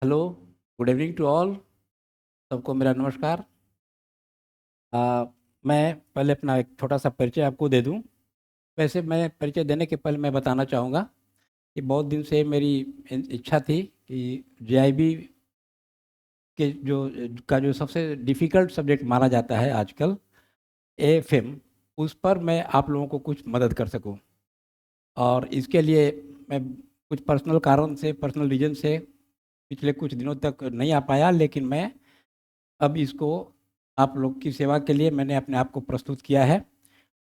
Hello, good evening to all. सबको मेरा नमस्कार। आ, मैं पहले अपना एक छोटा सा परिचय आपको दे दूं। वैसे मैं परिचय देने के पहले मैं बताना चाहूँगा कि बहुत दिन से मेरी इच्छा थी कि जेआईबी के जो सबसे डिफ़िकल्ट सब्जेक्ट माना जाता है आजकल, एएफएम, उस पर मैं आप लोगों को कुछ मदद कर सकूं। और इसके लिए मैं कुछ पर्सनल रीज़न से पिछले कुछ दिनों तक नहीं आ पाया, लेकिन मैं अब इसको आप लोग की सेवा के लिए मैंने अपने आप को प्रस्तुत किया है।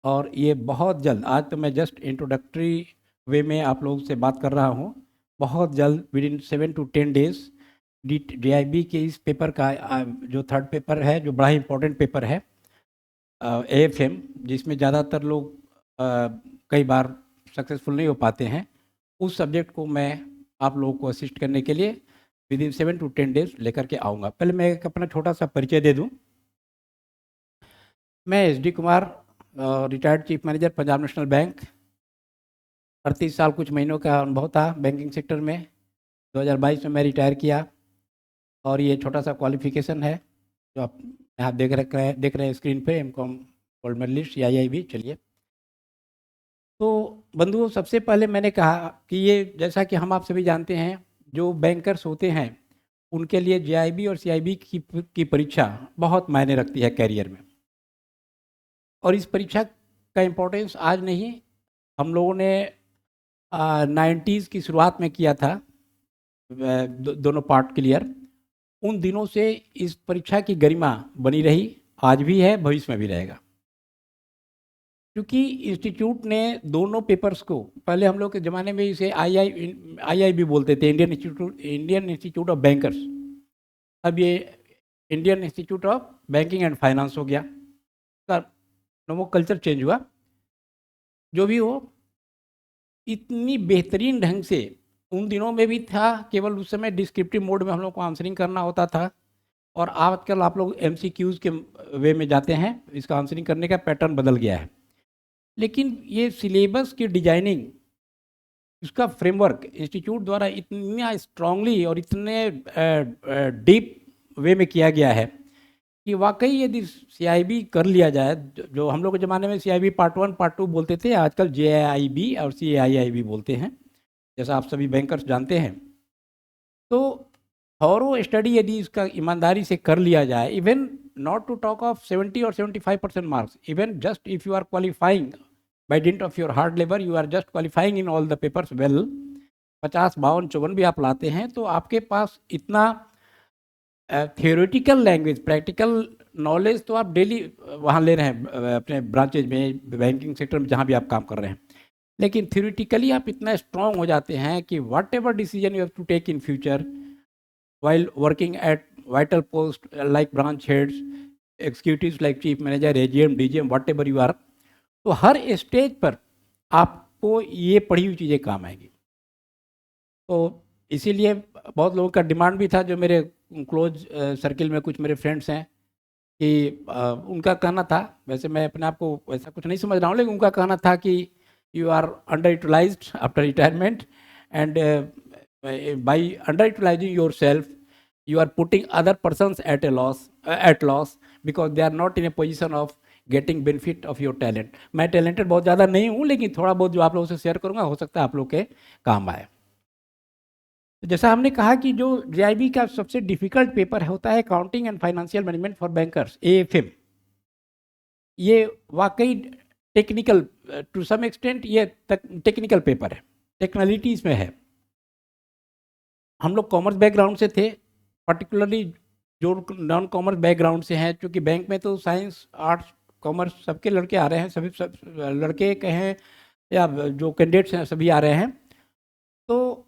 और ये बहुत जल्द, आज तो मैं जस्ट इंट्रोडक्टरी वे में आप लोगों से बात कर रहा हूँ। बहुत जल्द with in 7 to 10 days DIB के इस पेपर का जो थर्ड पेपर है, जो बड़ा ही इंपॉर्टेंट पेपर है, एएफएम, जिसमें ज़्यादातर लोग कई बार सक्सेसफुल नहीं हो पाते हैं, उस सब्जेक्ट को मैं आप लोगों को असिस्ट करने के लिए विद इन 7 to 10 डेज लेकर के आऊँगा। पहले मैं एक अपना छोटा सा परिचय दे दूँ। मैं SD Kumar, retired chief manager, Punjab national bank. 38 साल कुछ महीनों का अनुभव था बैंकिंग सेक्टर में। 2022 में मैं रिटायर किया। और ये छोटा सा क्वालिफिकेशन है जो आप यहाँ देख रहे हैं स्क्रीन पे, एमकॉम गोल्ड मेडलिस्ट, आईआईबी। चलिए, तो बंधुओं, सबसे पहले मैंने कहा कि ये, जैसा कि हम आप सभी जानते हैं, जो बैंकर्स होते हैं उनके लिए जेआईबी और सीआईबी की परीक्षा बहुत मायने रखती है कैरियर में। और इस परीक्षा का इम्पोर्टेंस आज नहीं, हम लोगों ने 90s की शुरुआत में किया था, दोनों पार्ट क्लियर। उन दिनों से इस परीक्षा की गरिमा बनी रही, आज भी है, भविष्य में भी रहेगा। क्योंकि इंस्टीट्यूट ने दोनों पेपर्स को, पहले हम लोग के ज़माने में इसे आईआईबी बोलते थे, इंडियन इंस्टीट्यूट ऑफ बैंकर्स। अब ये Indian institute of banking and finance हो गया। वो कल्चर चेंज हुआ। जो भी हो, इतनी बेहतरीन ढंग से उन दिनों में भी था, केवल उस समय डिस्क्रिप्टिव मोड में हम लोग को आंसरिंग करना होता था। और आजकल आप लोग एमसीक्यूज़ के वे में जाते हैं, इसका आंसरिंग करने का पैटर्न बदल गया है। लेकिन ये सिलेबस की डिजाइनिंग, इसका फ्रेमवर्क इंस्टीट्यूट द्वारा इतना स्ट्रांगली और इतने डीप वे में किया गया है कि वाकई यदि सीआईबी कर लिया जाए, जो हम लोग के ज़माने में सीआईबी पार्ट 1 पार्ट 2 बोलते थे, आजकल जेआईबी और सीआईआईबी बोलते हैं, जैसा आप सभी बैंकर्स जानते हैं। तो थॉरो स्टडी यदि इसका ईमानदारी से कर लिया जाए, even not to talk of 70 और 75% marks, even just if you are qualifying by dint of your hard labour, you are just qualifying in all the papers well, 50, 52, 54 भी आप लाते हैं, तो आपके पास इतना थियोरेटिकल लैंग्वेज, प्रैक्टिकल नॉलेज तो आप daily वहाँ ले रहे हैं अपने ब्रांचेज में, बैंकिंग सेक्टर में, जहाँ भी आप काम कर रहे हैं। लेकिन थ्योरेटिकली आप इतना स्ट्रांग हो जाते हैं कि whatever decision you have to take in future while working at vital post like branch heads, executives like chief manager, AGM, DGM, whatever you are, तो हर स्टेज पर आपको ये पढ़ी हुई चीज़ें काम आएगी। तो इसीलिए बहुत लोगों का डिमांड भी था, जो मेरे क्लोज सर्किल में कुछ मेरे फ्रेंड्स हैं, कि उनका कहना था, वैसे मैं अपने आप को वैसा कुछ नहीं समझ रहा हूँ, लेकिन उनका कहना था कि you are underutilised after retirement, and by underutilising yourself you are putting other persons at loss because they are not in a position of getting benefit of your talent। मैं talented बहुत ज़्यादा नहीं हूँ, लेकिन थोड़ा बहुत जो आप लोगों से शेयर करूँगा, हो सकता है आप लोग के काम आए। तो जैसा हमने कहा कि जो जेआईबी का सबसे डिफिकल्ट पेपर होता है accounting and financial management for bankers, AFM, ये वाकई टेक्निकल, टू सम एक्सटेंट ये टेक्निकल पेपर है, टेक्नलिटी इसमें है। हम लोग कॉमर्स बैकग्राउंड से थे, पर्टिकुलरली जो नॉन कॉमर्स बैकग्राउंड से हैं, क्योंकि बैंक में तो साइंस, आर्ट्स, कॉमर्स सबके लड़के आ रहे हैं, सभी सब लड़के कहें या जो कैंडिडेट्स हैं सभी आ रहे हैं। तो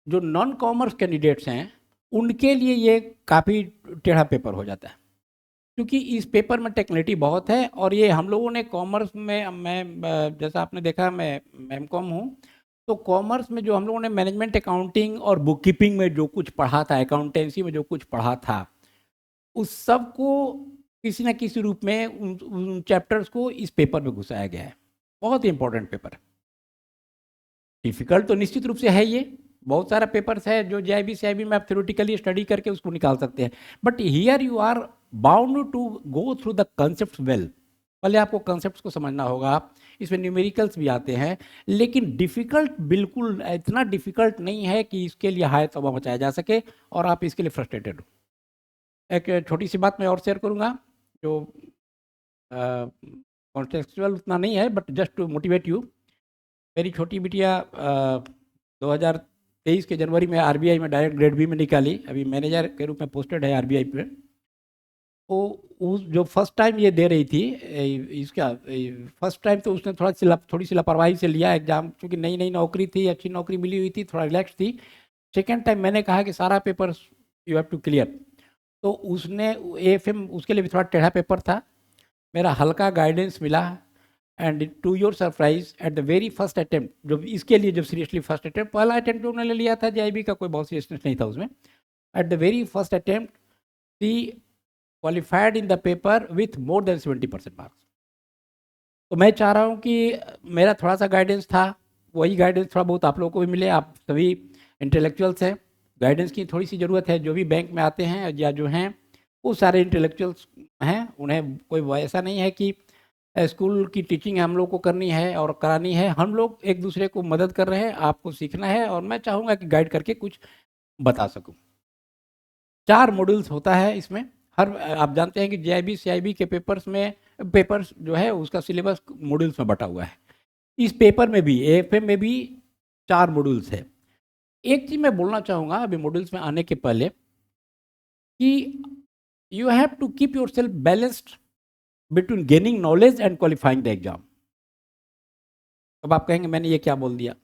जो नॉन कॉमर्स कैंडिडेट्स हैं उनके लिए ये काफ़ी टेढ़ा पेपर हो जाता है, क्योंकि इस पेपर में टेक्निकलिटी बहुत है। और ये हम लोगों ने कॉमर्स में, मैं जैसा आपने देखा, मैं एमकॉम हूँ, तो कॉमर्स में जो हम लोगों ने मैनेजमेंट अकाउंटिंग और बुक कीपिंग में जो कुछ पढ़ा था, अकाउंटेंसी में जो कुछ पढ़ा था, उस सब को किसी न किसी रूप में उन चैप्टर्स को इस पेपर में घुसाया गया है। बहुत ही इंपॉर्टेंट पेपर है। डिफिकल्ट तो निश्चित रूप से है ये, बहुत सारा पेपर्स है जो जेआईबी सीआईबी में आप थ्योरेटिकली स्टडी करके उसको निकाल सकते हैं, but here you are bound to go through the concept well. पहले आपको कंसेप्ट को समझना होगा, इसमें न्यूमेरिकल्स भी आते हैं, लेकिन डिफ़िकल्ट बिल्कुल इतना डिफ़िकल्ट नहीं है कि इसके लिए हाय तौबा मचाया जा सके और आप इसके लिए फ्रस्ट्रेटेड हो। एक छोटी सी बात मैं और शेयर करूँगा जो कॉन्टेक्चुअल उतना नहीं है, but just to motivate you. मेरी छोटी बिटिया 2023 के जनवरी में आरबीआई में डायरेक्ट ग्रेड बी में निकाली, अभी मैनेजर के रूप में पोस्टेड है आरबीआई पे। तो उस जो फर्स्ट टाइम ये दे रही थी इसका फर्स्ट टाइम तो उसने थोड़ी सी लापरवाही से लिया एग्ज़ाम, क्योंकि नई नई नौकरी थी, अच्छी नौकरी मिली हुई थी, थोड़ा रिलैक्स थी। सेकेंड टाइम मैंने कहा कि सारा paper you have to clear, तो उसने एएफएम उसके लिए भी थोड़ा टेढ़ा पेपर था, मेरा हल्का गाइडेंस मिला, and to your surprise at the very first attempt, जो इसके लिए जब सीरियसली फर्स्ट अटेम्प्ट, पहला अटेम्प्ट जो उन्होंने लिया था जेआईबी का, कोई बहुत सीरियसनेस नहीं था उसमें, eight the very first attempt she qualified in the paper with more than 70% marks. तो मैं चाह रहा हूँ कि मेरा थोड़ा सा गाइडेंस था, वही गाइडेंस थोड़ा बहुत आप लोगों को भी मिले। आप सभी इंटेलेक्चुअल्स हैं, गाइडेंस की थोड़ी सी ज़रूरत है, जो भी बैंक में आते हैं या जो हैं वो सारे इंटेलेक्चुअल्स हैं, उन्हें कोई ऐसा नहीं है कि स्कूल की टीचिंग हम लोग को करनी है और करानी है, हम लोग एक दूसरे को मदद कर रहे हैं, आपको सीखना है और मैं चाहूँगा कि गाइड करके कुछ बता सकूँ। 4 मॉड्यूल्स होता है इसमें, हर आप जानते हैं कि जेआईबी सीआईबी के पेपर्स जो है उसका सिलेबस मॉड्यूल्स में बटा हुआ है। इस पेपर में भी एएफएम में भी 4 मॉड्यूल्स है। एक चीज़ मैं बोलना चाहूँगा अभी मॉड्यूल्स में आने के पहले कि you have to keep yourself balanced between gaining knowledge and qualifying the exam. अब आप कहेंगे मैंने ये क्या बोल दिया।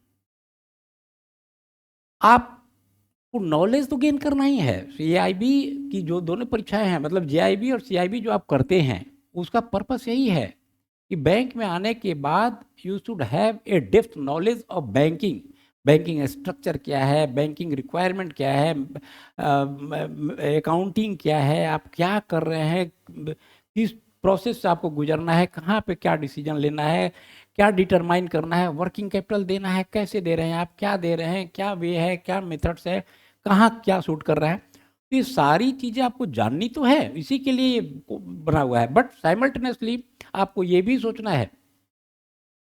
आपको नॉलेज तो गेन करना ही है। सीआईबी की जो दोनों परीक्षाएं हैं, मतलब जेआईबी और सीआईबी जो आप करते हैं, उसका पर्पस यही है कि बैंक में आने के बाद you should have a depth knowledge of banking. Banking structure क्या है, बैंकिंग रिक्वायरमेंट क्या है, अकाउंटिंग क्या है, आप क्या कर रहे हैं, किस प्रोसेस से आपको गुजरना है, कहाँ पे क्या डिसीजन लेना है, क्या डिटरमाइन करना है, वर्किंग कैपिटल देना है, कैसे दे रहे हैं आप, क्या दे रहे हैं, क्या वे है, क्या मेथड्स है, कहाँ क्या सूट कर रहा है। तो ये सारी चीज़ें आपको जाननी तो है, इसी के लिए ये बना हुआ है, बट साइमल्टेनियसली आपको ये भी सोचना है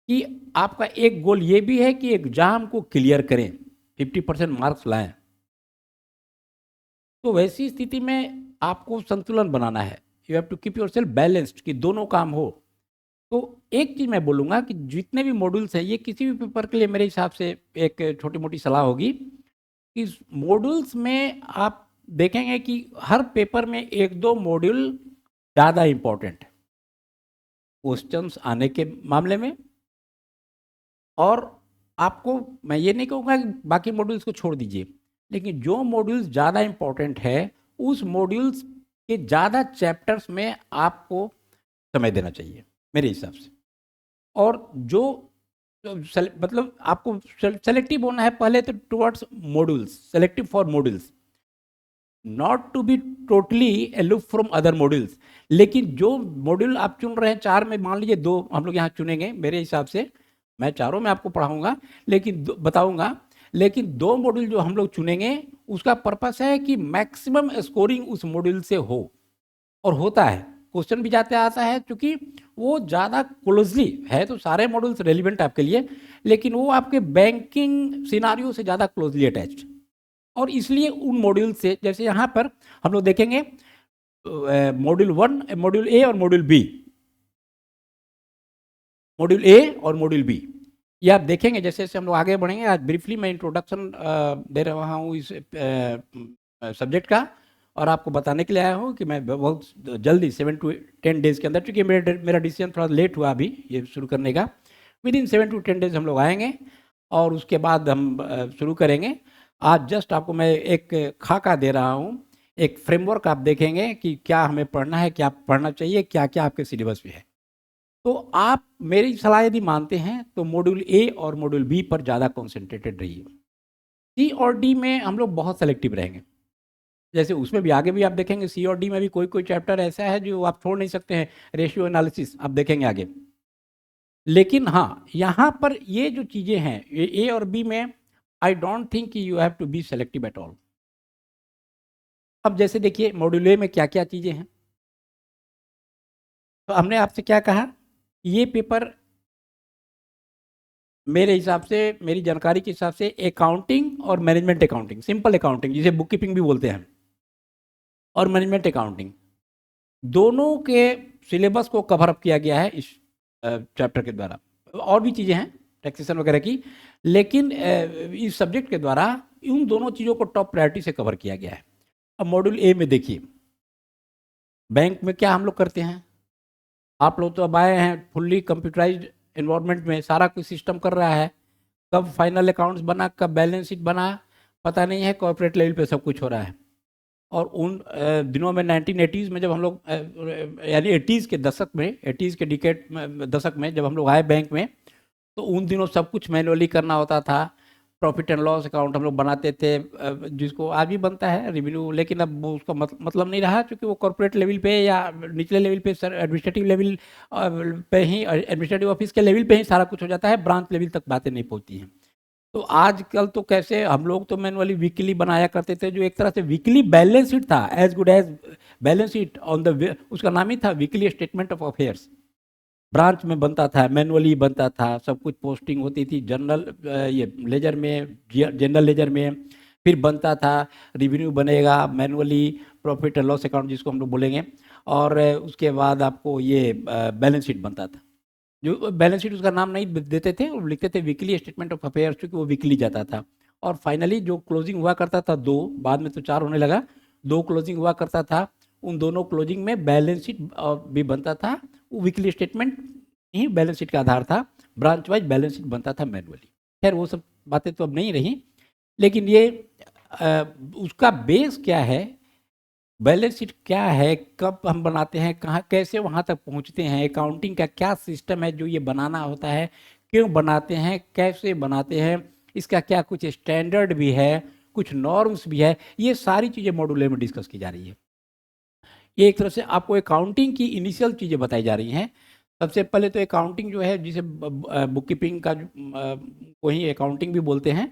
कि आपका एक गोल ये भी है कि एग्जाम को क्लियर करें, 50% मार्क्स लाएं। तो वैसी स्थिति में आपको संतुलन बनाना है, you have to keep yourself balanced कि दोनों काम हो। तो एक चीज़ मैं बोलूँगा कि जितने भी मॉड्यूल्स हैं, ये किसी भी पेपर के लिए मेरे हिसाब से एक छोटी मोटी सलाह होगी कि इस मॉड्यूल्स में आप देखेंगे कि हर पेपर में 1-2 मॉड्यूल ज़्यादा इम्पोर्टेंट है क्वेश्चंस आने के मामले में। और आपको मैं ये नहीं कहूँगा कि बाकी मॉड्यूल्स को छोड़ दीजिए, लेकिन जो मॉड्यूल्स ज़्यादा इम्पोर्टेंट है उस मॉड्यूल्स के ज़्यादा चैप्टर्स में आपको समय देना चाहिए मेरे हिसाब से। और जो मतलब आपको सेलेक्टिव होना है पहले तो towards modules, selective for modules, not to be totally aloof from other modules. लेकिन जो मॉड्यूल आप चुन रहे हैं 4 में, मान लीजिए 2 हम लोग यहाँ चुनेंगे, मेरे हिसाब से मैं चारों में आपको पढ़ाऊंगा लेकिन बताऊंगा, लेकिन 2 मॉड्यूल जो हम लोग चुनेंगे उसका पर्पस है कि मैक्सिमम स्कोरिंग उस मॉड्यूल से हो, और होता है, क्वेश्चन भी जाते आता है, क्योंकि वो ज़्यादा क्लोजली है, तो सारे मॉड्यूल्स रेलिवेंट आपके लिए, लेकिन वो आपके बैंकिंग सिनारियो से ज़्यादा क्लोजली अटैच्ड, और इसलिए उन मॉड्यूल से, जैसे यहाँ पर हम लोग देखेंगे मॉड्यूल 1, मॉड्यूल ए और मॉड्यूल बी, मॉड्यूल ए और मॉड्यूल बी, ये आप देखेंगे जैसे जैसे हम लोग आगे बढ़ेंगे। आज ब्रीफली मैं इंट्रोडक्शन दे रहा हूँ इस सब्जेक्ट का, और आपको बताने के लिए आया हूँ कि मैं बहुत जल्दी 7 to 10 डेज़ के अंदर, क्योंकि मेरा डिसीजन थोड़ा लेट हुआ अभी ये शुरू करने का, विदिन 7 to 10 डेज़ हम लोग आएंगे और उसके बाद हम शुरू करेंगे। आज जस्ट आपको मैं एक खाका दे रहा हूँ, एक फ्रेमवर्क आप देखेंगे कि क्या हमें पढ़ना है, क्या पढ़ना चाहिए, क्या क्या आपके सिलेबस में है। तो आप मेरी सलाह यदि मानते हैं तो मॉड्यूल ए और मॉड्यूल बी पर ज़्यादा कॉन्सेंट्रेटेड रहिए। सी और डी में हम लोग बहुत सेलेक्टिव रहेंगे, जैसे उसमें भी आगे भी आप देखेंगे सी और डी में भी कोई कोई चैप्टर ऐसा है जो आप छोड़ नहीं सकते हैं, रेशियो एनालिसिस आप देखेंगे आगे। लेकिन हाँ, यहाँ पर ये जो चीज़ें हैं ए और बी में I don't think you have to be selective at all. अब जैसे देखिए मॉड्यूल ए में क्या क्या चीज़ें हैं, तो हमने आपसे क्या कहा, ये पेपर मेरे हिसाब से, मेरी जानकारी के हिसाब से अकाउंटिंग और मैनेजमेंट अकाउंटिंग, सिंपल अकाउंटिंग जिसे बुक कीपिंग भी बोलते हैं, और मैनेजमेंट अकाउंटिंग, दोनों के सिलेबस को कवर अप किया गया है इस चैप्टर के द्वारा। और भी चीज़ें हैं टैक्सेशन वगैरह की, लेकिन इस सब्जेक्ट के द्वारा उन दोनों चीज़ों को टॉप प्रायोरिटी से कवर किया गया है। अब मॉड्यूल ए में देखिए, बैंक में क्या हम लोग करते हैं, आप लोग तो अब आए हैं फुल्ली कंप्यूटराइज्ड एनवायरनमेंट में, सारा कुछ सिस्टम कर रहा है, कब फाइनल अकाउंट्स बना, कब बैलेंस शीट बना, पता नहीं है, कॉर्पोरेट लेवल पे सब कुछ हो रहा है। और उन दिनों में 1980s में जब हम लोग यानी 80s के दशक में, 80s के डिकेड दशक में जब हम लोग आए बैंक में, तो उन दिनों सब कुछ मैनुअली करना होता था। प्रॉफिट एंड लॉस अकाउंट हम लोग बनाते थे, जिसको आज भी बनता है रेवेन्यू, लेकिन अब वो उसका मतलब नहीं रहा, क्योंकि वो कॉर्पोरेट लेवल पे या निचले लेवल पे, सर एडमिनिस्ट्रेटिव लेवल पे ही, एडमिनिस्ट्रेटिव ऑफिस के लेवल पे ही सारा कुछ हो जाता है, ब्रांच लेवल तक बातें नहीं पहुँचती हैं। तो आजकल तो कैसे हम लोग तो मैनुअली वीकली बनाया करते थे, जो एक तरह से वीकली बैलेंस शीट था, as good as balance sheet on the, उसका नाम ही था weekly statement of affairs. Branch में बनता था, मैनुअली बनता था, सब कुछ पोस्टिंग होती थी जनरल, ये लेजर में, जनरल लेजर में, फिर बनता था रिवेन्यू बनेगा manually, profit and loss account जिसको हम लोग बोलेंगे, और उसके बाद आपको ये बैलेंस शीट बनता था। जो बैलेंस शीट उसका नाम नहीं देते थे, वो लिखते थे वीकली स्टेटमेंट ऑफ अफेयर्स, क्योंकि वो वीकली जाता था। और फाइनली जो क्लोजिंग हुआ करता था दो, बाद में तो चार होने लगा, दो क्लोजिंग हुआ करता था, उन दोनों क्लोजिंग में बैलेंस शीट भी बनता था। वो वीकली स्टेटमेंट ही बैलेंस शीट का आधार था, ब्रांच वाइज बैलेंस शीट बनता था मैनुअली। खैर वो सब बातें तो अब नहीं रही, लेकिन ये उसका बेस क्या है, बैलेंस शीट क्या है, कब हम बनाते हैं, कहाँ कैसे वहाँ तक पहुँचते हैं, अकाउंटिंग का क्या सिस्टम है जो ये बनाना होता है, क्यों बनाते हैं, कैसे बनाते हैं, इसका क्या कुछ स्टैंडर्ड भी है, कुछ नॉर्म्स भी है, ये सारी चीज़ें मॉड्यूल में डिस्कस की जा रही है। ये एक तरह से आपको अकाउंटिंग की इनिशियल चीज़ें बताई जा रही हैं। सबसे पहले तो अकाउंटिंग जो है, जिसे बुक कीपिंग का को ही अकाउंटिंग भी बोलते हैं,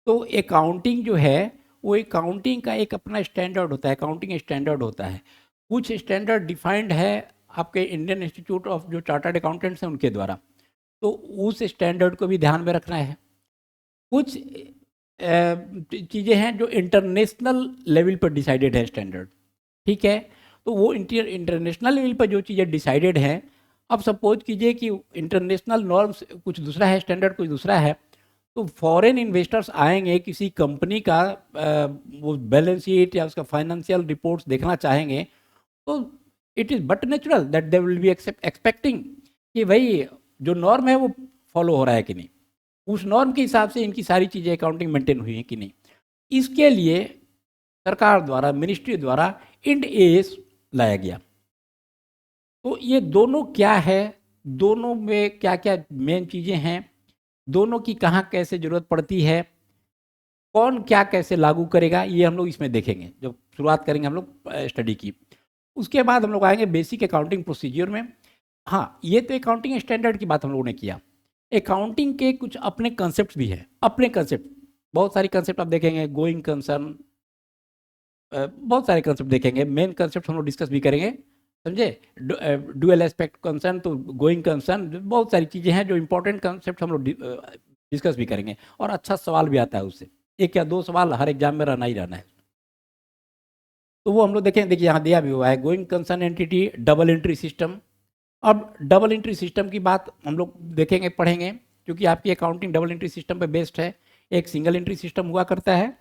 तो अकाउंटिंग जो है वो अकाउंटिंग का एक अपना स्टैंडर्ड होता है, अकाउंटिंग स्टैंडर्ड होता है। कुछ स्टैंडर्ड डिफाइंड है आपके इंडियन इंस्टीट्यूट ऑफ जो चार्टर्ड अकाउंटेंट्स हैं उनके द्वारा, तो उस स्टैंडर्ड को भी ध्यान में रखना है। कुछ चीज़ें हैं जो इंटरनेशनल लेवल पर डिसाइडेड है स्टैंडर्ड, ठीक है, तो वो इंटरनेशनल लेवल पर जो चीज़ें डिसाइडेड हैं, अब सपोज कीजिए कि इंटरनेशनल नॉर्म्स कुछ दूसरा है, स्टैंडर्ड कुछ दूसरा है, तो फॉरेन इन्वेस्टर्स आएंगे, किसी कंपनी का वो बैलेंस शीट या उसका फाइनेंशियल रिपोर्ट्स देखना चाहेंगे, तो it is but natural that they will be expecting कि भाई जो नॉर्म है वो फॉलो हो रहा है कि नहीं, उस नॉर्म के हिसाब से इनकी सारी चीज़ें अकाउंटिंग मेंटेन हुई हैं कि नहीं। इसके लिए सरकार द्वारा, मिनिस्ट्री द्वारा इंड एस लाया गया। तो ये दोनों क्या है, दोनों में क्या क्या मेन चीज़ें हैं, दोनों की कहाँ कैसे ज़रूरत पड़ती है, कौन क्या कैसे लागू करेगा, ये हम लोग इसमें देखेंगे जब शुरुआत करेंगे हम लोग स्टडी की। उसके बाद हम लोग आएंगे बेसिक अकाउंटिंग प्रोसीजर में। हाँ, ये तो अकाउंटिंग स्टैंडर्ड की बात हम लोगों ने किया। अकाउंटिंग के कुछ अपने कंसेप्ट भी हैं, अपने कंसेप्ट, बहुत सारी कंसेप्ट आप देखेंगे, गोइंग कंसर्न, बहुत सारे कंसेप्ट देखेंगे, मेन कंसेप्ट हम लोग डिस्कस भी करेंगे, समझे, डुअल एस्पेक्ट कंसर्न, तो गोइंग कंसर्न, बहुत सारी चीज़ें हैं जो इंपॉर्टेंट कंसेप्ट हम लोग डिस्कस भी करेंगे। और अच्छा सवाल भी आता है उससे, एक या दो सवाल हर एग्जाम में रहना ही रहना है, तो वो हम लोग देखें। देखिए यहाँ दिया भी हुआ है, going concern entity, double entry system. अब डबल एंट्री सिस्टम की बात हम लोग देखेंगे, पढ़ेंगे, क्योंकि आपकी अकाउंटिंग डबल एंट्री सिस्टम पे बेस्ड है। एक सिंगल एंट्री सिस्टम हुआ करता है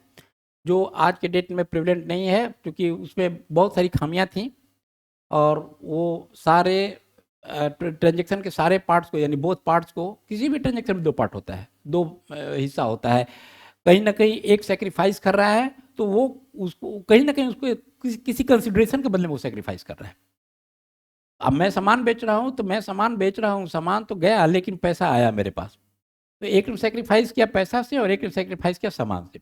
जो आज के डेट में प्रिवलेंट नहीं है, क्योंकि उसमें बहुत सारी खामियां थी, और वो सारे ट्रांजेक्शन के सारे पार्ट्स को, यानी बोथ पार्ट्स को, किसी भी ट्रांजेक्शन में दो पार्ट होता है, दो हिस्सा होता है, कहीं ना कहीं एक सेक्रीफाइस कर रहा है, तो वो उसको कहीं ना कहीं उसको किसी कंसिडरेशन के बदले में वो सेक्रीफाइस कर रहा है। अब मैं सामान बेच रहा हूँ, तो मैं सामान बेच रहा हूँ, सामान तो गया लेकिन पैसा आया मेरे पास, तो एक ने सेक्रीफाइस किया पैसा से और एक ने सेक्रीफाइस किया सामान से।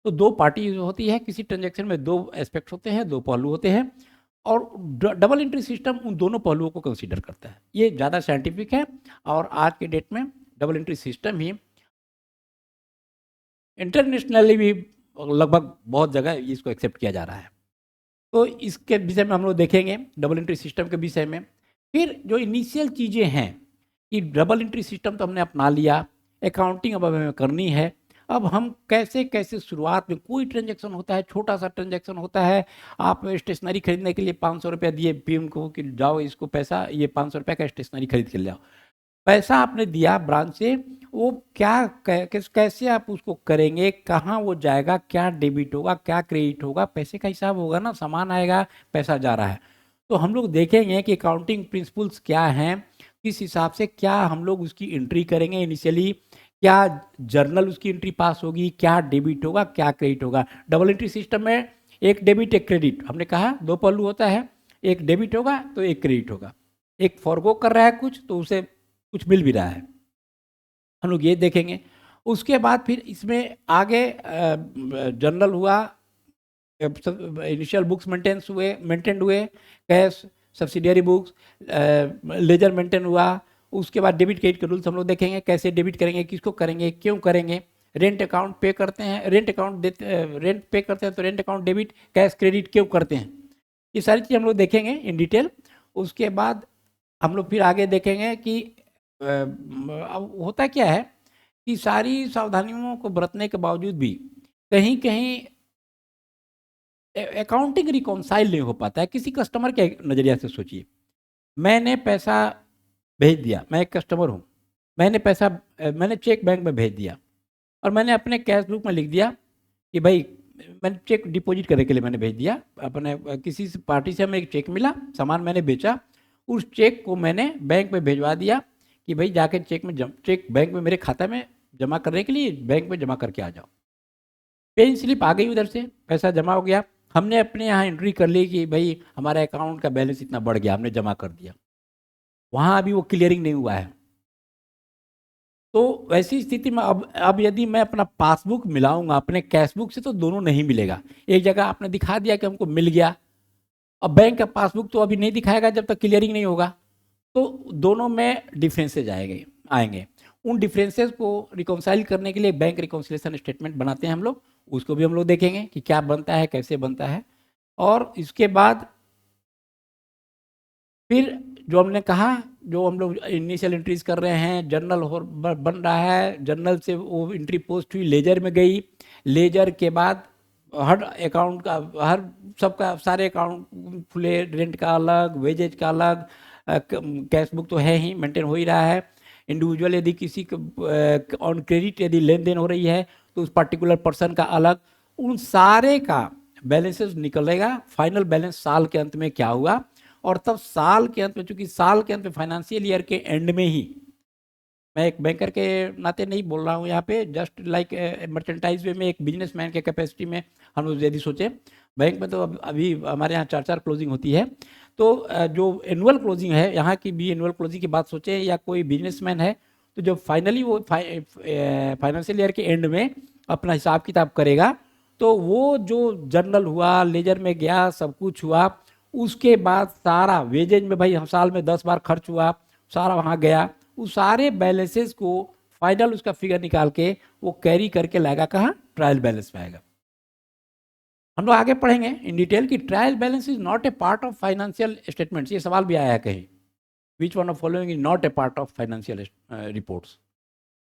तो दो पार्टी होती है किसी ट्रांजेक्शन में, दो एस्पेक्ट होते हैं, दो पहलू होते हैं, और डबल एंट्री सिस्टम उन दोनों पहलुओं को कंसीडर करता है। ये ज़्यादा साइंटिफिक है, और आज के डेट में डबल एंट्री सिस्टम ही इंटरनेशनली भी लगभग बहुत जगह इसको एक्सेप्ट किया जा रहा है। तो इसके विषय में हम लोग देखेंगे, डबल एंट्री सिस्टम के विषय में। फिर जो इनिशियल चीज़ें हैं कि डबल एंट्री सिस्टम तो हमने अपना लिया, अकाउंटिंग अब हमें करनी है। अब हम कैसे कैसे शुरुआत में कोई ट्रांजैक्शन होता है, छोटा सा ट्रांजैक्शन होता है, आप स्टेशनरी खरीदने के लिए 500 रुपया दिए पीएम को कि जाओ इसको पैसा, ये 500 रुपये का स्टेशनरी खरीद के ले आओ। पैसा आपने दिया ब्रांच से, वो क्या कैसे आप उसको करेंगे, कहाँ वो जाएगा, क्या डेबिट होगा, क्या क्रेडिट होगा, पैसे का हिसाब होगा ना, सामान आएगा, पैसा जा रहा है। तो हम लोग देखेंगे कि अकाउंटिंग प्रिंसिपल्स क्या हैं, किस हिसाब से क्या हम लोग उसकी एंट्री करेंगे इनिशियली, क्या जर्नल उसकी एंट्री पास होगी, क्या डेबिट होगा, क्या क्रेडिट होगा। डबल एंट्री सिस्टम में एक डेबिट एक क्रेडिट, हमने कहा दो पहलू होता है, एक डेबिट होगा तो एक क्रेडिट होगा, एक फॉरगो कर रहा है कुछ तो उसे कुछ मिल भी रहा है, हम लोग ये देखेंगे। उसके बाद फिर इसमें आगे जर्नल हुआ, इनिशियल बुक्स मेंटेन हुए, cash subsidiary books, ledger maintain हुआ। उसके बाद डेबिट क्रेडिट के रूल्स हम लोग देखेंगे, कैसे डेबिट करेंगे, किसको करेंगे, क्यों करेंगे। रेंट अकाउंट पे करते हैं, रेंट अकाउंट देते, रेंट पे करते हैं तो rent account debit, cash credit क्यों करते हैं, ये सारी चीज़ हम लोग देखेंगे इन डिटेल। उसके बाद हम लोग फिर आगे देखेंगे कि अब होता क्या है कि सारी सावधानियों को बरतने के बावजूद भी कहीं कहीं अकाउंटिंग रिकॉन्साइल नहीं हो पाता है। किसी कस्टमर के नज़रिया से सोचिए, मैंने पैसा भेज दिया, मैं एक कस्टमर हूँ, मैंने पैसा मैंने चेक बैंक में भेज दिया और मैंने अपने कैश बुक में लिख दिया कि भाई मैंने चेक डिपॉजिट करने के लिए मैंने भेज दिया। अपने किसी से पार्टी से हमें एक चेक मिला, सामान मैंने बेचा, उस चेक को मैंने बैंक में भिजवा दिया कि भाई जाके चेक बैंक में मेरे खाता में जमा करने के लिए बैंक में जमा करके आ जाओ। पेन स्लिप आ गई, उधर से पैसा जमा हो गया, हमने अपने यहाँ एंट्री कर ली कि भाई हमारे अकाउंट का बैलेंस इतना बढ़ गया, हमने जमा कर दिया, वहाँ अभी वो क्लियरिंग नहीं हुआ है। तो वैसी स्थिति में अब यदि मैं अपना पासबुक मिलाऊंगा अपने कैशबुक से तो दोनों नहीं मिलेगा। एक जगह आपने दिखा दिया कि हमको मिल गया, अब बैंक का पासबुक तो अभी नहीं दिखाएगा जब तक क्लियरिंग नहीं होगा, तो दोनों में डिफरेंसेज आएंगे। उन डिफरेंसेस को रिकॉन्साइल करने के लिए बैंक रिकॉन्सिलेशन स्टेटमेंट बनाते हैं हम लोग, उसको भी हम लोग देखेंगे कि क्या बनता है, कैसे बनता है। और इसके बाद फिर जो हमने कहा, जो हम लोग इनिशियल एंट्रीज कर रहे हैं, जर्नल बन रहा है, जर्नल से वो एंट्री पोस्ट हुई, लेजर में गई, लेजर के बाद हर अकाउंट का, हर सबका सारे अकाउंट खुले, रेंट का अलग, वेजेज का अलग, कैश बुक तो है ही, मेंटेन हो ही रहा है। इंडिविजुअल यदि किसी ऑन क्रेडिट यदि लेन देन हो रही है तो उस पर्टिकुलर पर्सन का अलग, उन सारे का बैलेंसेस निकलेगा। फाइनल बैलेंस साल के अंत में क्या हुआ, और तब साल के अंत में, चूंकि साल के अंत में फाइनेंशियल ईयर के एंड में ही, मैं एक बैंकर के नाते नहीं बोल रहा हूँ यहाँ पे, जस्ट लाइक मर्चेंटाइज वे में एक बिजनेसमैन के कैपेसिटी में हम लोग यदि सोचें, बैंक में तो अभी हमारे यहाँ 4 क्लोजिंग होती है, तो जो एनुअल क्लोजिंग है यहाँ की भी एनुअल क्लोजिंग की बात सोचें, या कोई बिजनेसमैन है तो जब फाइनली वो फाइनेंशियल ईयर के एंड में अपना हिसाब किताब करेगा, तो वो जो जर्नल हुआ, लेजर में गया, सब कुछ हुआ, उसके बाद सारा वेजेज में भाई हम साल में 10 बार खर्च हुआ, सारा वहाँ गया, उस सारे बैलेंसेस को फाइनल उसका फिगर निकाल के वो कैरी करके लाएगा कहाँ, ट्रायल बैलेंस में आएगा। हम लोग आगे पढ़ेंगे इन डिटेल कि trial balance is not a part of financial statements. ये सवाल भी आया है कहीं, which one of following is not a part of financial reports.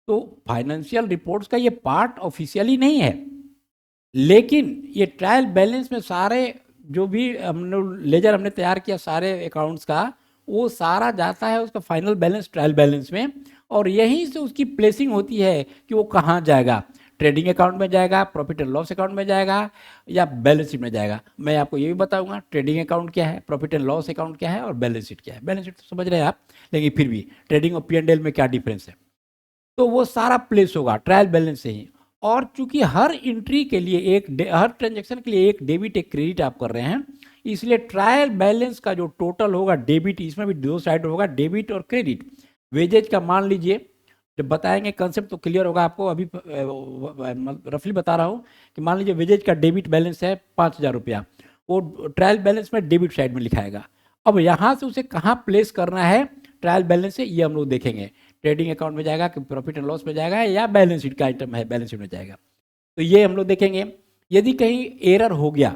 तो फाइनेंशियल रिपोर्ट्स का ये पार्ट ऑफिशियली नहीं है, लेकिन ये ट्रायल बैलेंस में सारे जो भी हमने लेजर हमने तैयार किया सारे अकाउंट्स का, वो सारा जाता है उसका फाइनल बैलेंस ट्रायल बैलेंस में, और यहीं से उसकी प्लेसिंग होती है कि वो कहाँ जाएगा, ट्रेडिंग अकाउंट में जाएगा, प्रॉफिट एंड लॉस अकाउंट में जाएगा, या बैलेंस शीट में जाएगा। मैं आपको ये भी बताऊंगा ट्रेडिंग अकाउंट क्या है, प्रॉफिट एंड लॉस अकाउंट क्या है, और बैलेंस शीट क्या है। बैलेंस शीट तो समझ रहे हैं आप, लेकिन फिर भी ट्रेडिंग और P&L में क्या डिफरेंस है, तो वो सारा प्लेस होगा ट्रायल बैलेंस से ही। और चूंकि हर एंट्री के लिए हर ट्रांजैक्शन के लिए एक डेबिट एक क्रेडिट आप कर रहे हैं, इसलिए ट्रायल बैलेंस का जो टोटल होगा डेबिट, इसमें भी 2 साइड होगा, डेबिट और क्रेडिट। वेजेज का मान लीजिए, जब बताएंगे कंसेप्ट तो क्लियर होगा आपको, अभी रफली बता रहा हूँ कि मान लीजिए वेजेज का डेबिट बैलेंस है 5,000 रुपया, वो ट्रायल बैलेंस में डेबिट साइड में लिखाएगा। अब यहाँ से उसे कहाँ प्लेस करना है ट्रायल बैलेंस से, ये हम लोग देखेंगे। ट्रेडिंग अकाउंट में जाएगा कि प्रॉफिट एंड लॉस में जाएगा, या बैलेंस शीट का आइटम है बैलेंस शीट में जाएगा। तो ये हम लोग देखेंगे। यदि कहीं एरर हो गया,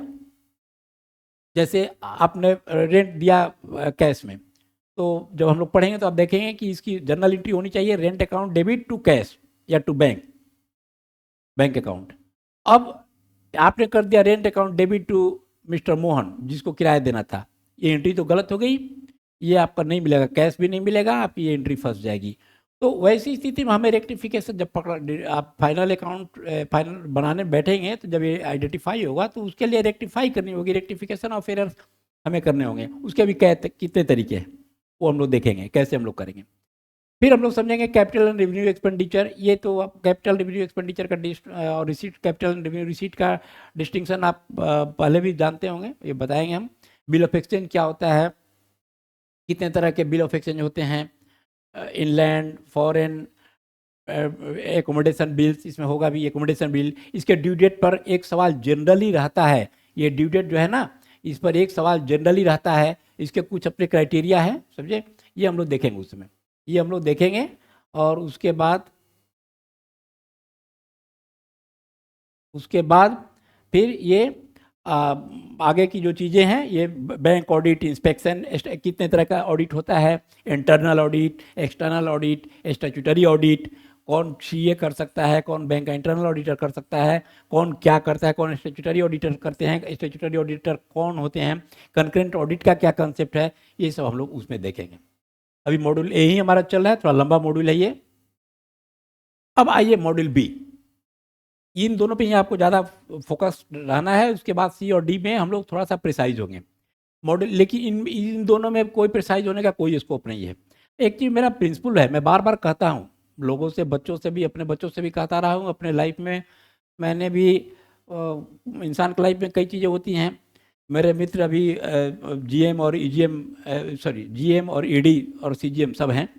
जैसे आपने रेंट दिया कैश में, तो जब हम लोग पढ़ेंगे तो आप देखेंगे कि इसकी जर्नल एंट्री होनी चाहिए, rent account debit to cash या टू बैंक अकाउंट। अब आपने कर दिया rent account debit to mister Mohan जिसको किराया देना था, ये एंट्री तो गलत हो गई, ये आपका नहीं मिलेगा, कैश भी नहीं मिलेगा, आप ये एंट्री फंस जाएगी। तो वैसी स्थिति में हमें रेक्टिफिकेशन जब आप फाइनल अकाउंट फाइनल बनाने बैठेंगे तो जब ये आइडेंटिफाई होगा तो उसके लिए रेक्टिफाई करनी होगी, रेक्टिफिकेशन ऑफ एरर्स हमें करने होंगे। उसके भी कितने तरीके हैं वो हम लोग देखेंगे कैसे हम लोग करेंगे। फिर हम लोग समझेंगे कैपिटल एंड रेवेन्यू एक्सपेंडिचर। ये तो आप कैपिटल रेवेन्यू एक्सपेंडिचर का और receipt, capital and revenue receipt का डिस्टिंक्शन आप पहले भी जानते होंगे, ये बताएंगे हम। बिल ऑफ एक्सचेंज क्या होता है, कितने तरह के बिल ऑफ एक्सचेंज होते हैं, इनलैंड, फॉरेन, एकोमोडेशन बिल्स, इसमें होगा भी एकोमोडेशन बिल। इसके ड्यू डेट पर एक सवाल जनरली रहता है, ये ड्यू डेट जो है ना, इस पर एक सवाल जनरली रहता है, इसके कुछ अपने क्राइटेरिया है, समझे, ये हम लोग देखेंगे उसमें, ये हम लोग देखेंगे। और उसके बाद फिर ये आगे की जो चीज़ें हैं, ये बैंक ऑडिट, इंस्पेक्शन, कितने तरह का ऑडिट होता है, internal audit, external audit, statutory audit, कौन सीए कर सकता है, कौन बैंक का इंटरनल ऑडिटर कर सकता है, कौन क्या करता है, कौन स्टैट्यूटरी ऑडिटर करते हैं, स्टैट्यूटरी ऑडिटर कौन होते हैं, कंकरेंट ऑडिट का क्या कंसेप्ट है, ये सब हम लोग उसमें देखेंगे। अभी मॉड्यूल ए ही हमारा चल रहा है, थोड़ा लंबा मॉड्यूल है ये। अब आइए मॉड्यूल बी, इन दोनों पे ही आपको ज़्यादा फोकस रहना है, उसके बाद सी और डी में हम लोग थोड़ा सा प्रिसाइज होंगे मॉडल, लेकिन इन दोनों में कोई प्रिसाइज होने का कोई स्कोप नहीं है। एक चीज़ मेरा प्रिंसिपल है, मैं बार बार कहता हूँ लोगों से, बच्चों से भी, अपने बच्चों से भी कहता रहा हूँ, अपने लाइफ में मैंने भी, इंसान की लाइफ में कई चीज़ें होती हैं। मेरे मित्र अभी जीएम और ईजीएम, सॉरी जीएम और ईडी और सीजीएम सब हैं,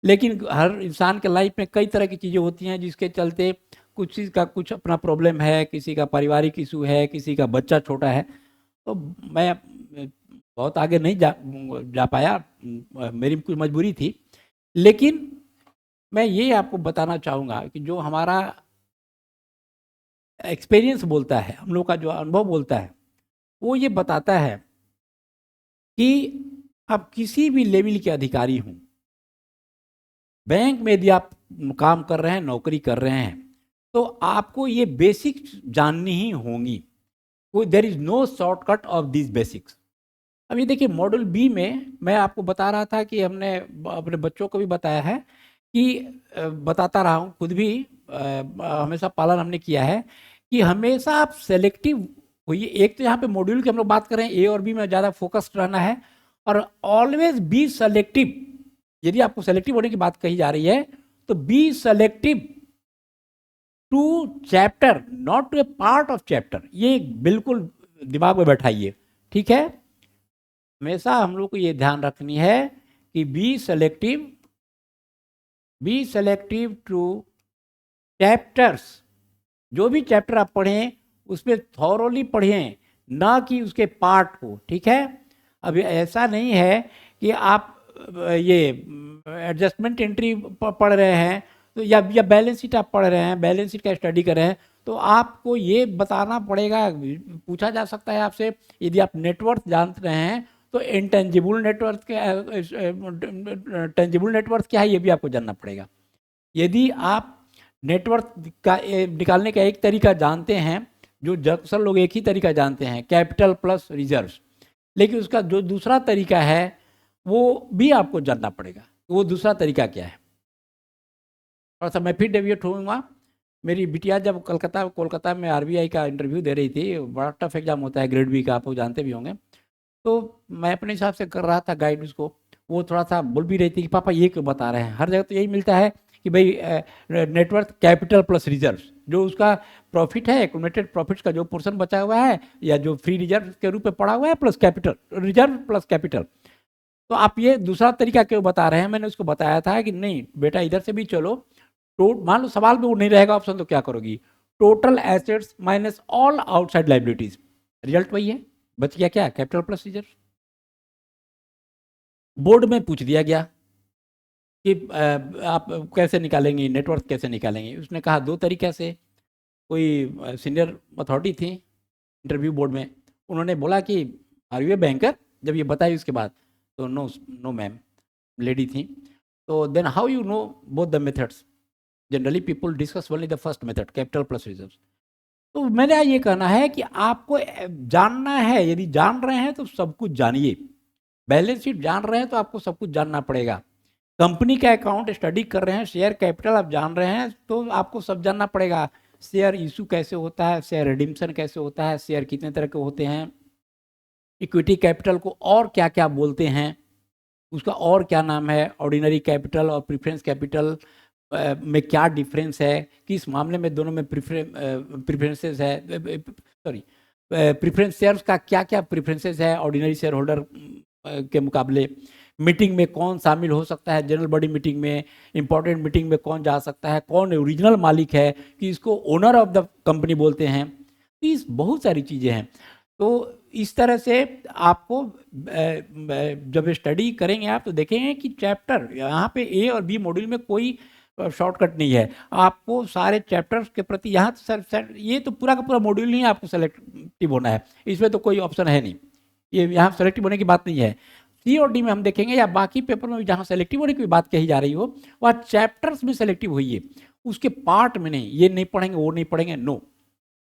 लेकिन हर इंसान के लाइफ में कई तरह की चीज़ें होती हैं जिसके चलते कुछ चीज़ का कुछ अपना प्रॉब्लम है, किसी का पारिवारिक इशू है, किसी का बच्चा छोटा है, तो मैं बहुत आगे नहीं जा पाया, मेरी कुछ मजबूरी थी। लेकिन मैं ये आपको बताना चाहूँगा कि जो हमारा एक्सपीरियंस बोलता है, हम लोग का जो अनुभव बोलता है, वो ये बताता है कि आप किसी भी लेवल के अधिकारी हों, बैंक में यदि आप काम कर रहे हैं, नौकरी कर रहे हैं, तो आपको ये बेसिक्स जाननी ही होंगी। कोई there is no shortcut of this basics. अब ये देखिए मॉड्यूल बी में मैं आपको बता रहा था कि हमने अपने बच्चों को भी बताया है कि बताता रहा हूँ, खुद भी हमेशा पालन हमने किया है कि हमेशा आप सेलेक्टिव होइए। एक तो यहाँ पे मॉड्यूल की हम लोग बात कर रहे हैं, ए और बी में ज़्यादा फोकस्ड रहना है, और ऑलवेज बी सेलेक्टिव। यदि आपको सेलेक्टिव होने की बात कही जा रही है तो be selective to chapter, not to a part of chapter. ये बिल्कुल दिमाग में बैठाइए, ठीक है। हमेशा हम लोग को ये ध्यान रखनी है कि बी सेलेक्टिव टू चैप्टर्स। जो भी चैप्टर आप पढ़ें उसमें थॉरोली पढ़ें, ना कि उसके पार्ट को, ठीक है। अब ऐसा नहीं है कि आप ये एडजस्टमेंट एंट्री पढ़ रहे हैं तो या बैलेंस शीट आप पढ़ रहे हैं, बैलेंस शीट का स्टडी कर रहे हैं, तो आपको ये बताना पड़ेगा। पूछा जा सकता है आपसे, यदि आप नेटवर्क जान रहे हैं तो इंटेंजिबल नेटवर्क टेंजिबल नेटवर्क क्या है ये भी आपको जानना पड़ेगा। यदि आप नेटवर्क का निकालने का एक तरीका जानते हैं, जो अक्सर लोग एक ही तरीका जानते हैं, कैपिटल प्लस रिजर्व्स, लेकिन उसका जो दूसरा तरीका है वो भी आपको जानना पड़ेगा। वो दूसरा तरीका क्या है, थोड़ा सा मैं फिर डेविएट होऊंगा। मेरी बिटिया जब कोलकाता में आरबीआई का इंटरव्यू दे रही थी, बड़ा टफ एग्जाम होता है ग्रेड बी का, आप लोग जानते भी होंगे, तो मैं अपने हिसाब से कर रहा था गाइड उसको। वो थोड़ा सा बोल भी रही थी कि पापा ये क्यों बता रहे हैं, हर जगह तो यही मिलता है कि भाई नेटवर्क कैपिटल प्लस रिजर्व, जो उसका प्रॉफिट है, एक्यूमुलेटेड प्रॉफिट्स का जो पोर्शन बचा हुआ है या जो फ्री रिजर्व के रूप में पड़ा हुआ है, plus capital, reserve plus capital. तो आप ये दूसरा तरीका क्यों बता रहे हैं? मैंने उसको बताया था कि नहीं बेटा, इधर से भी चलो, तो मान लो सवाल में वो नहीं रहेगा ऑप्शन, तो क्या करोगी, total assets minus all outside liabilities, result वही है, बच गया क्या, कैपिटल प्लस रिजर्व। बोर्ड में पूछ दिया गया कि आप कैसे निकालेंगे नेटवर्क, कैसे निकालेंगे। उसने कहा दो तरीके से, कोई सीनियर अथॉरिटी थी इंटरव्यू बोर्ड में, उन्होंने बोला कि आर यू ए बैंकर, जब ये बताई उसके बाद तो नो नो मैम, लेडी थी। तो then how you know both the methods? Generally people discuss only the first method, capital plus reserves. तो मेरा ये कहना है कि आपको जानना है, यदि जान रहे हैं तो सब कुछ जानिए। बैलेंस शीट जान रहे हैं तो आपको सब कुछ जानना पड़ेगा। कंपनी का अकाउंट स्टडी कर रहे हैं, शेयर कैपिटल आप जान रहे हैं तो आपको सब जानना पड़ेगा। शेयर इशू कैसे होता है, शेयर रिडीम्पशन कैसे होता है, शेयर कितने तरह के होते हैं, इक्विटी कैपिटल को और क्या क्या बोलते हैं, उसका और क्या नाम है, ऑर्डिनरी कैपिटल और प्रेफरेंस कैपिटल में क्या डिफरेंस है, किस मामले में दोनों में प्रेफरेंसेस है, सॉरी प्रेफरेंस शेयर्स का क्या क्या प्रेफरेंसेस है ऑर्डिनरी शेयर होल्डर के मुकाबले, मीटिंग में कौन शामिल हो सकता है, जनरल बॉडी मीटिंग में, इंपॉर्टेंट मीटिंग में कौन जा सकता है, कौन ओरिजिनल मालिक है कि इसको ओनर ऑफ द कंपनी बोलते हैं। तो इस बहुत सारी चीज़ें हैं। तो इस तरह से आपको जब स्टडी करेंगे आप तो देखेंगे कि चैप्टर यहाँ पे ए और बी मॉड्यूल में कोई शॉर्टकट नहीं है। आपको सारे चैप्टर्स के प्रति यहाँ सर ये तो पूरा का पूरा मॉड्यूल नहीं है, आपको सेलेक्टिव होना है, इसमें तो कोई ऑप्शन है नहीं, ये यहाँ सेलेक्टिव होने की बात नहीं है। सी और डी में हम देखेंगे या बाकी पेपर में जहाँ सेलेक्टिव होने की बात कही जा रही हो वह चैप्टर्स में सेलेक्टिव होइए, उसके पार्ट में नहीं, ये नहीं पढ़ेंगे वो नहीं पढ़ेंगे, नो,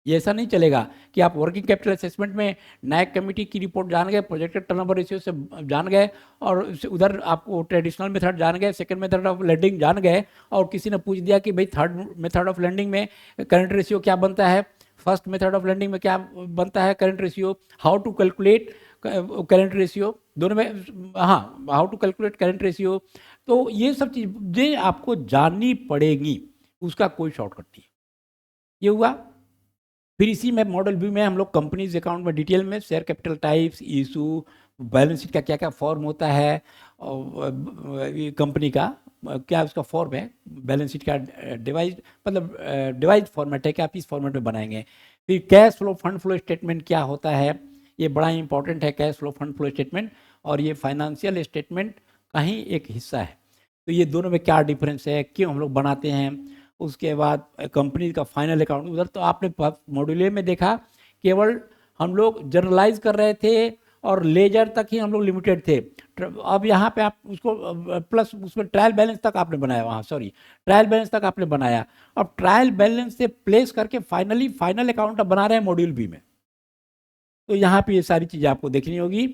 ये ऐसा नहीं चलेगा कि आप वर्किंग कैपिटल असेसमेंट में नायक कमेटी की रिपोर्ट जान गए, प्रोजेक्टेड टर्नओवर रेशियो से जान गए और उधर आपको ट्रेडिशनल मेथड जान गए, सेकंड मेथड ऑफ लेंडिंग जान गए और किसी ने पूछ दिया कि भाई थर्ड मेथड ऑफ लेंडिंग में करंट रेशियो क्या बनता है, फर्स्ट मेथड ऑफ लेंडिंग में क्या बनता है current ratio, how to calculate current ratio, दोनों में हाँ how to calculate current ratio. तो ये सब चीज़ें आपको जाननी पड़ेगी, उसका कोई शॉर्टकट नहीं। ये हुआ। फिर इसी में मॉडल व्यू में हम लोग कंपनीज अकाउंट में डिटेल में share capital types, issue, balance sheet का क्या क्या फॉर्म होता है और कंपनी का क्या उसका फॉर्म है, बैलेंस शीट का डिवाइड मतलब डिवाइड फॉर्मेट है कि आप इस फॉर्मेट में बनाएंगे। फिर cash flow fund flow statement क्या होता है, ये बड़ा इंपॉर्टेंट है cash flow fund flow statement, और ये फाइनेंशियल स्टेटमेंट का ही एक हिस्सा है। तो ये दोनों में क्या डिफरेंस है, क्यों हम लोग बनाते हैं। उसके बाद कंपनी का फाइनल अकाउंट, उधर तो आपने मॉड्यूल में देखा केवल हम लोग जनरलाइज कर रहे थे और लेजर तक ही हम लोग लिमिटेड थे। अब यहाँ पे आप उसको प्लस उसमें ट्रायल बैलेंस तक आपने बनाया, वहाँ सॉरी ट्रायल बैलेंस तक आपने बनाया। अब ट्रायल बैलेंस से प्लेस करके फाइनली फाइनल अकाउंट अब बना रहे हैं मॉड्यूल बी में। तो यहाँ पे ये सारी चीज़ें आपको देखनी होगी।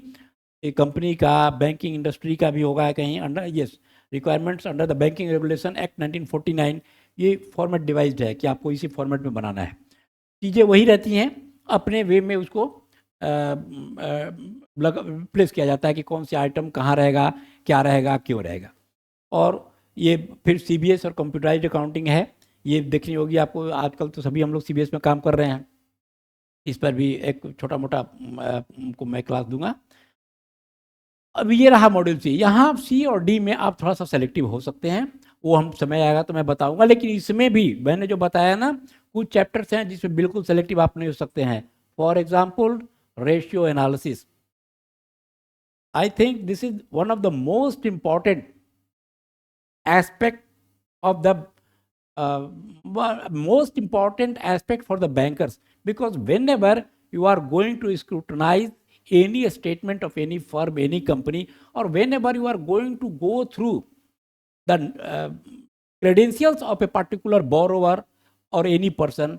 एक कंपनी का, बैंकिंग इंडस्ट्री का भी होगा कहीं under yes requirements under the banking regulation act 1949, ये फॉर्मेट डिवाइस्ड है कि आपको इसी फॉर्मेट में बनाना है। चीज़ें वही रहती हैं, अपने वे में उसको प्लेस किया जाता है कि कौन सी आइटम कहाँ रहेगा, क्या रहेगा, क्यों रहेगा। और ये फिर CBS और कंप्यूटराइज्ड अकाउंटिंग है, ये देखनी होगी आपको। आजकल तो सभी हम लोग CBS में काम कर रहे हैं, इस पर भी एक छोटा मोटा को मैं क्लास दूंगा। अब ये रहा मॉड्यूल सी। यहाँ सी और डी में आप थोड़ा सा सेलेक्टिव हो सकते हैं, वो हम समय आएगा तो मैं बताऊंगा। लेकिन इसमें भी मैंने जो बताया ना, कुछ चैप्टर्स हैं जिसमें बिल्कुल सेलेक्टिव आप नहीं हो सकते हैं। For example ratio analysis, I think this is one of the most important aspect of the most important aspect for the bankers, because whenever you are going to scrutinize any statement of any firm, any company, or whenever you are going to go through the credentials of a particular borrower or any person,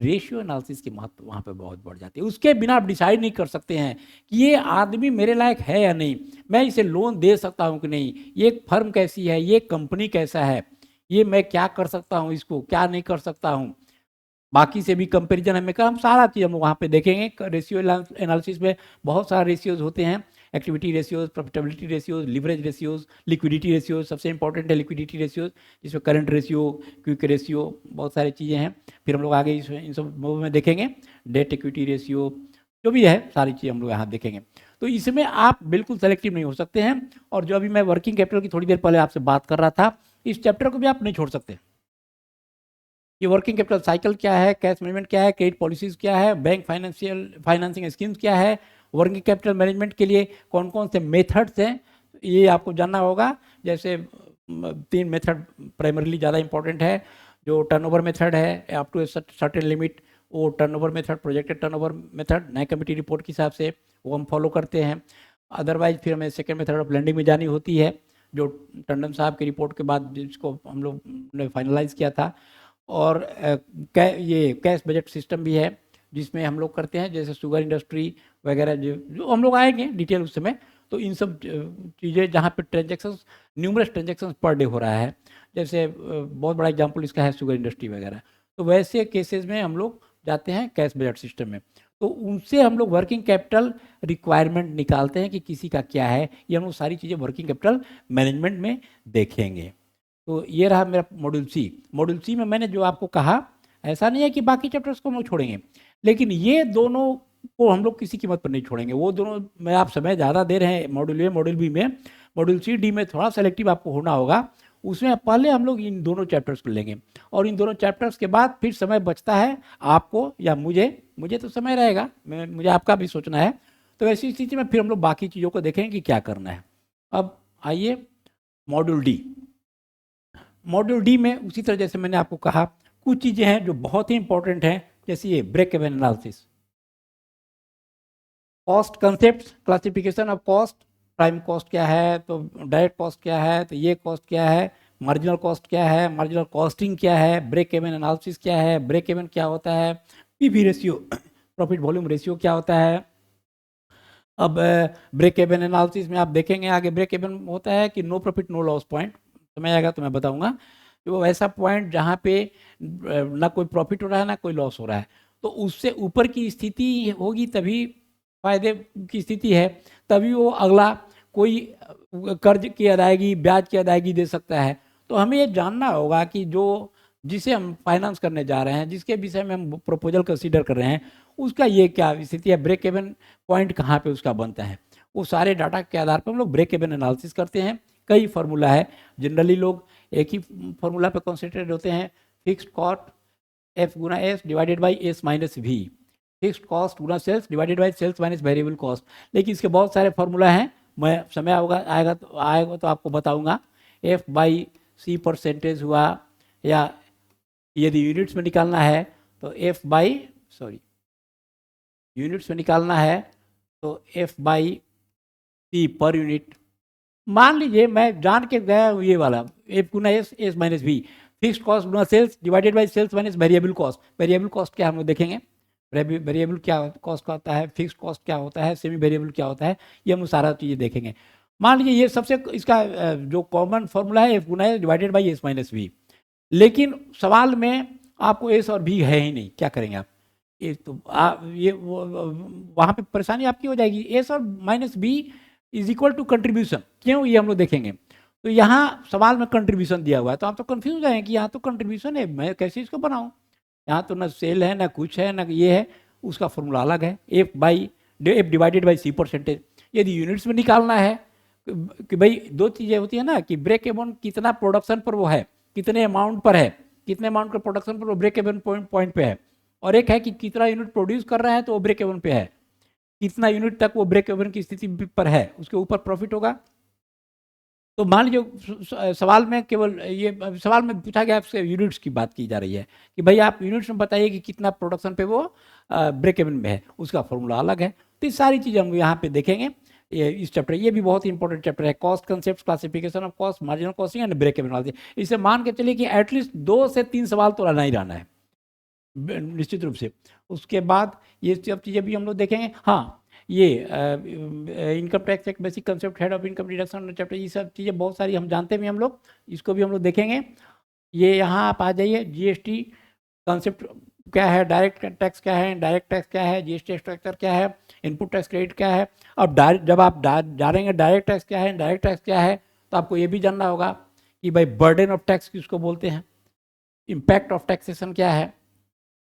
ratio analysis की महत्व वहाँ पे बहुत बढ़ जाती है। उसके बिना आप डिसाइड नहीं कर सकते हैं कि ये आदमी मेरे लायक है या नहीं, मैं इसे लोन दे सकता हूँ कि नहीं, ये फर्म कैसी है, ये कंपनी कैसा है, ये मैं क्या कर सकता हूँ, इसको क्या नहीं कर सकता हूँ, बाकी से भी कंपैरिजन हमें कर, हम सारा चीज़ हम वहाँ पे देखेंगे। रेशियो एनालिसिस में बहुत सारे रेशियोज होते हैं, activity ratios, profitability ratios, leverage ratios, liquidity ratios, सबसे इंपॉर्टेंट है लिक्विडिटी रेशियोज, जिसमें करंट रेशियो, क्विक रेशियो, बहुत सारी चीज़ें हैं। फिर हम लोग आगे इन सब में देखेंगे डेट इक्विटी रेशियो, जो भी है सारी चीज़ हम लोग यहाँ देखेंगे। तो इसमें आप बिल्कुल सेलेक्टिव नहीं हो सकते हैं। और जो अभी मैं वर्किंग कैपिटल की थोड़ी देर पहले आपसे बात कर रहा था, इस चैप्टर को भी आप नहीं छोड़ सकते। ये वर्किंग कैपिटल साइकिल क्या है, कैश मैनेजमेंट क्या है, क्रेडिट पॉलिसीज क्या है, बैंक फाइनेंसिंग स्कीम्स क्या है, वर्किंग कैपिटल मैनेजमेंट के लिए कौन कौन से मेथड्स हैं, ये आपको जानना होगा। जैसे 3 मेथड प्राइमरीली ज़्यादा इंपॉर्टेंट है, जो टर्नओवर मेथड है अप टू सर्टेन लिमिट, वो turnover method, projected turnover method नए कमिटी रिपोर्ट के हिसाब से वो हम फॉलो करते हैं। अदरवाइज फिर हमें सेकेंड मेथड ऑफ लेंडिंग में जानी होती है, जो टंडन साहब की रिपोर्ट के बाद जिसको हम लोग ने फाइनलाइज किया था। और ये कैश बजट सिस्टम भी है जिसमें हम लोग करते हैं, जैसे शुगर इंडस्ट्री वगैरह जो हम लोग आएंगे डिटेल उस समय। तो इन सब चीज़ें जहाँ पे transactions, numerous transactions per day हो रहा है, जैसे बहुत बड़ा एग्जांपल इसका है शुगर इंडस्ट्री वगैरह, तो वैसे केसेस में हम लोग जाते हैं कैश बजट सिस्टम में। तो उनसे हम लोग वर्किंग कैपिटल रिक्वायरमेंट निकालते हैं कि किसी का क्या है, ये हम लोग सारी चीज़ें वर्किंग कैपिटल मैनेजमेंट में देखेंगे। तो ये रहा मेरा मॉड्यूल सी। मॉड्यूल सी में मैंने जो आपको कहा, ऐसा नहीं है कि बाकी चैप्टर्स को हम लोग छोड़ेंगे, लेकिन ये दोनों को हम लोग किसी कीमत पर नहीं छोड़ेंगे। वो दोनों में आप समय ज़्यादा दे रहे हैं मॉड्यूल ए मॉड्यूल बी में, मॉड्यूल सी डी में थोड़ा सेलेक्टिव आपको होना होगा। उसमें पहले हम लोग इन दोनों चैप्टर्स को लेंगे, और इन दोनों चैप्टर्स के बाद फिर समय बचता है आपको या मुझे तो समय रहेगा, मुझे आपका भी सोचना है। तो ऐसी स्थिति में फिर हम लोग बाकी चीज़ों को देखेंगे कि क्या करना है। अब आइए मॉड्यूल डी। मॉड्यूल डी में उसी तरह जैसे मैंने आपको कहा, कुछ चीज़ें हैं जो बहुत ही इंपॉर्टेंट हैं, जैसे ये break even analysis, cost concept, classification of cost, prime cost क्या है, तो डायरेक्ट कॉस्ट क्या है, तो ये कॉस्ट क्या है, मार्जिनल कॉस्ट क्या है, मार्जिनल कॉस्टिंग क्या है, ब्रेक इवन एनालिसिस क्या है, ब्रेक इवन क्या होता है, PV ratio, profit volume ratio क्या होता है। अब ब्रेक इवन एनालिसिस में आप देखेंगे आगे, ब्रेक इवन होता है कि no profit no loss point, समय आएगा तो मैं बताऊंगा, वो ऐसा पॉइंट जहाँ पे ना कोई प्रॉफिट हो रहा है ना कोई लॉस हो रहा है, तो उससे ऊपर की स्थिति होगी तभी फायदे की स्थिति है, तभी वो अगला कोई कर्ज की अदायगी, ब्याज की अदायगी दे सकता है। तो हमें ये जानना होगा कि जो जिसे हम फाइनेंस करने जा रहे हैं, जिसके विषय में हम प्रपोजल कंसीडर कर रहे हैं, उसका ये क्या स्थिति है, ब्रेक इवन पॉइंट कहाँ पे उसका बनता है। वो सारे डाटा के आधार पर हम लोग ब्रेक इवन एनालिसिस करते हैं। कई फार्मूला है, जनरली लोग एक ही फार्मूला पे कॉन्सेंट्रेट होते हैं, फिक्स्ड कॉस्ट एफ गुना S divided by S minus V, fixed cost गुना sales divided by sales minus variable cost. लेकिन इसके बहुत सारे फार्मूला हैं, मैं समय आएगा तो आपको बताऊंगा। एफ बाई सी परसेंटेज हुआ, या यदि यूनिट्स में निकालना है तो एफ बाई यूनिट्स में निकालना है तो F by C per unit. मान लीजिए मैं जान के गया ये वाला एफ गुना S S minus V, fixed cost गुना sales divided by sales minus variable cost. Variable cost क्या हम लोग देखेंगे, वेरिएबल क्या कॉस्ट का होता है, फिक्स्ड कॉस्ट क्या होता है, सेमी वेरिएबल क्या होता है, ये हम सारा चीज़ें देखेंगे। मान लीजिए ये सबसे इसका जो कॉमन फॉर्मूला है एफ गुना S divided by S minus V, लेकिन सवाल में आपको एस और भी है ही नहीं, क्या करेंगे आप? ये तो ये वहाँ पे परेशानी आपकी हो जाएगी। एस और minus B is equal to contribution, क्यों, ये हम लोग देखेंगे। तो यहाँ सवाल में कंट्रीब्यूशन दिया हुआ है, तो आप तो कंफ्यूज हैं कि यहाँ तो कंट्रीब्यूशन है, मैं कैसे इसको बनाऊँ, यहाँ तो ना सेल है ना कुछ है ना ये है। उसका फॉर्मूला अलग है, F divided by C percentage. यदि यूनिट्स में निकालना है कि भाई दो चीज़ें होती है ना, कि ब्रेक इवन कितना प्रोडक्शन पर वो है, कितने अमाउंट पर है, कितने अमाउंट का प्रोडक्शन पर वो ब्रेक इवन पॉइंट पे है, और एक है कि कितना यूनिट प्रोड्यूस कर रहा है तो वो ब्रेक इवन पे है, कितना यूनिट तक वो ब्रेक इवन की स्थिति पर है, उसके ऊपर प्रॉफिट होगा। तो मान लीजिए सवाल में केवल ये सवाल में पूछा गया, आपसे यूनिट्स की बात की जा रही है कि भाई आप यूनिट्स में बताइए कि कितना प्रोडक्शन पे वो ब्रेक इवन में है, उसका फॉर्मूला अलग है। तो ये सारी चीज़ें हम यहाँ पे देखेंगे इस चैप्टर। ये भी बहुत ही इंपॉर्टेंट चैप्टर है, cost concept, classification of cost, marginal costing and break even analysis. इसे मान के चलिए कि एटलीस्ट 2 से 3 सवाल तो रहना ही रहना है निश्चित रूप से। उसके बाद ये सब चीज़ें भी हम लोग देखेंगे। हाँ, ये इनकम टैक्स एक basic concept, head of income deduction chapter, ये सब चीज़ें बहुत सारी हम जानते भी हम लोग, इसको भी हम लोग देखेंगे। ये यहाँ आप आ जाइए, जीएसटी कंसेप्ट क्या है, डायरेक्ट टैक्स क्या है, डायरेक्ट टैक्स क्या है, जीएसटी स्ट्रक्चर क्या है, इनपुट टैक्स क्रेडिट क्या है। अब जब आप जानेंगे डायरेक्ट टैक्स क्या है, डायरेक्ट टैक्स क्या है, तो आपको ये भी जानना होगा कि भाई बर्डन ऑफ टैक्स किसको बोलते हैं, इम्पैक्ट ऑफ टैक्सेशन क्या है,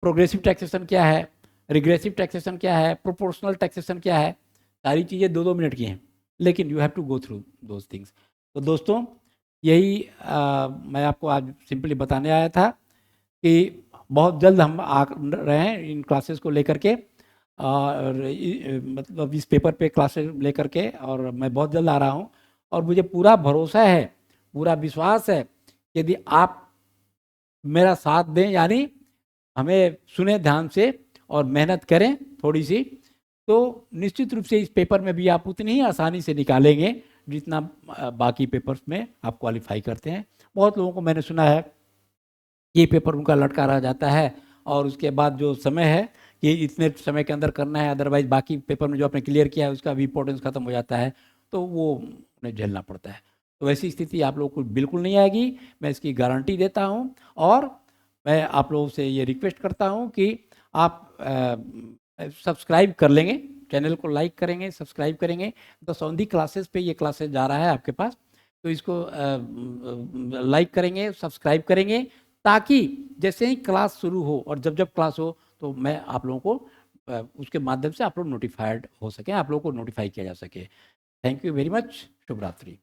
प्रोग्रेसिव टैक्सेशन क्या है, रिग्रेसिव टैक्सेशन क्या है, प्रोपोर्शनल टैक्सेशन क्या है। सारी चीज़ें 2-2 मिनट की हैं, लेकिन you have to go through those things. तो दोस्तों यही मैं आपको आज सिंपली बताने आया था कि बहुत जल्द हम आ रहे हैं इन क्लासेस को लेकर के, और मतलब इस पेपर पे क्लासेस लेकर के, और मैं बहुत जल्द आ रहा हूँ। और मुझे पूरा भरोसा है, पूरा विश्वास है, यदि आप मेरा साथ दें, यानी हमें सुने ध्यान से और मेहनत करें थोड़ी सी, तो निश्चित रूप से इस पेपर में भी आप उतनी ही आसानी से निकालेंगे जितना बाकी पेपर्स में आप क्वालिफाई करते हैं। बहुत लोगों को मैंने सुना है ये पेपर उनका लटका रह जाता है और उसके बाद जो समय है कि इतने समय के अंदर करना है, अदरवाइज बाकी पेपर में जो आपने क्लियर किया है उसका भी इंपॉर्टेंस खत्म हो जाता है, तो वो उन्हें झेलना पड़ता है। तो वैसी स्थिति आप लोगों को बिल्कुल नहीं आएगी, मैं इसकी गारंटी देता हूँ। और मैं आप लोगों से ये रिक्वेस्ट करता हूँ कि आप सब्सक्राइब कर लेंगे, चैनल को लाइक करेंगे, सब्सक्राइब करेंगे। द सौंधी क्लासेस पे ये क्लासेस जा रहा है आपके पास, तो इसको लाइक करेंगे, सब्सक्राइब करेंगे, ताकि जैसे ही क्लास शुरू हो और जब जब क्लास हो तो मैं आप लोगों को उसके माध्यम से आप लोग नोटिफाइड हो सकें, आप लोगों को नोटिफाई किया जा सके। Thank you very much. शुभ रात्रि।